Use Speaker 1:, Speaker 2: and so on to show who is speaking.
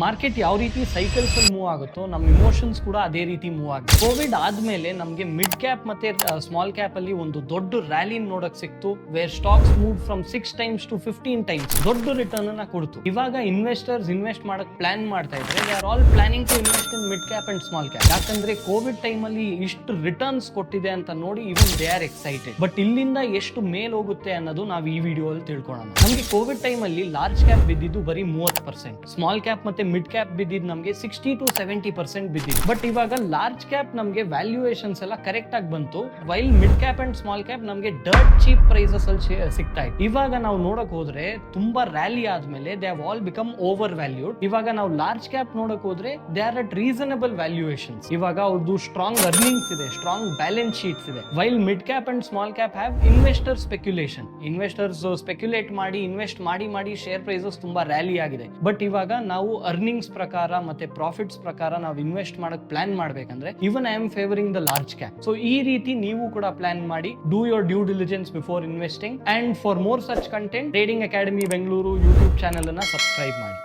Speaker 1: Market ಯಾವ ರೀತಿ cycles ಅಲ್ಲಿ ಮೂವ್ ಆಗುತ್ತೋ ನಮ್ಮ ಇಮೋಷನ್ಸ್ ಕೂಡ ಅದೇ ರೀತಿ ಮೂವ್ ಆಗುತ್ತೆ. ಕೋವಿಡ್ ಆದ್ಮೇಲೆ ನಮಗೆ ಮಿಡ್ ಕ್ಯಾಪ್ ಮತ್ತೆ ಸ್ಮಾಲ್ ಕ್ಯಾಪ್ ಅಲ್ಲಿ ಒಂದು ದೊಡ್ಡ ರ್ಯಾಲಿ ನೋಡಕ್ ಸಿಕ್ತು, where stocks move from 6 times to 15 times ದೊಡ್ಡ ರಿಟರ್ನ್ ಅನ್ನ ಕೊಡ್ತು. ಇವಾಗ ಇನ್ವೆಸ್ಟರ್ಸ್ ಇನ್ವೆಸ್ಟ್ ಮಾಡಕ್ ಪ್ಲಾನ್ ಮಾಡ್ತಾ ಇದ್ರೆ they are all planning to invest in mid cap and small cap. ಯಾಕಂದ್ರೆ ಕೋವಿಡ್ ಟೈಮ್ ಅಲ್ಲಿ ಇಷ್ಟು ರಿಟರ್ನ್ಸ್ ಕೊಟ್ಟಿದೆ ಅಂತ ನೋಡಿ even they are excited. But ಇಲ್ಲಿಂದ ಎಷ್ಟು ಮೇಲ್ ಹೋಗುತ್ತೆ ಅನ್ನೋದು ನಾವು ಈ ವಿಡಿಯೋ ಅಲ್ಲಿ ತಿಳ್ಕೊಳ್ಳೋಣ. ನಮಗೆ ಕೋವಿಡ್ ಟೈಮ್ ಅಲ್ಲಿ ಲಾರ್ಜ್ ಕ್ಯಾಪ್ ಬಿದ್ದಿದ್ದು ಬರೀ 30%, ಸ್ಮಾಲ್ ಕ್ಯಾಪ್ ಮತ್ತೆ ಮಿಡ್ ಕ್ಯಾಪ್ ಬಿದ್ದಿದ್ದು ನಮಗೆ 60 to 70% ಬಿದ್ದಿದ್ದು. ಬಟ್ ಇವಾಗ ಲಾರ್ಜ್ ಕ್ಯಾಪ್ ನಮಗೆ ವ್ಯಾಲ್ಯೂಯೇಷನ್ಸ್ ಎಲ್ಲ ಕರೆಕ್ಟ್ ಆಗಿ ಬಂತು, while mid cap and small cap ನಮಗೆ ಡರ್ಟ್ ಚೀಪ್ ಪ್ರೈಸಸ್ ಅಲ್ಲಿ ಸಿಗ್ತಾ ಇತ್ತು. ಇವಾಗ ನಾವು ನೋಡಕ್ ಹೋದ್ರೆ ತುಂಬಾ ರ್ಯಾಲಿ ಆದ್ಮೇಲೆ they have all become over valued. ಇವಾಗ ನಾವು ಲಾರ್ಜ್ ಕ್ಯಾಪ್ ನೋಡಕ್ ಹೋದ್ರೆ they are at reasonable valuations. ಇವಾಗ ಅವ್ರದ್ದು ಸ್ಟ್ರಾಂಗ್ ಅರ್ನಿಂಗ್ಸ್ ಇದೆ, ಸ್ಟ್ರಾಂಗ್ ಬ್ಯಾಲೆನ್ಸ್ ಶೀಟ್ಸ್ ಇದೆ. While mid cap and small cap have investor speculation. Investors speculate ಮಾಡಿ ಇನ್ವೆಸ್ಟ್ ಮಾಡಿ ಶೇರ್ ಪ್ರೈಸಸ್ ತುಂಬಾ ರ್ಯಾಲಿ ಆಗಿದೆ. ಬಟ್ ಇವಾಗ ನಾವು ಅರ್ನಿಂಗ್ಸ್ ಪ್ರಕಾರ ಮತ್ತೆ ಪ್ರಾಫಿಟ್ಸ್ ಪ್ರಕಾರ ನಾವು ಇನ್ವೆಸ್ಟ್ ಮಾಡಕ್ ಪ್ಲಾನ್ ಮಾಡ್ಬೇಕಂದ್ರೆ even I am favouring the large cap. So ಈ ರೀತಿ ನೀವು ಕೂಡ ಪ್ಲಾನ್ ಮಾಡಿ, do your due diligence before investing. And for more such content trading academy Bengaluru YouTube channel ಅನ್ನ ಸಬ್ಸ್ಕ್ರೈಬ್ ಮಾಡಿ.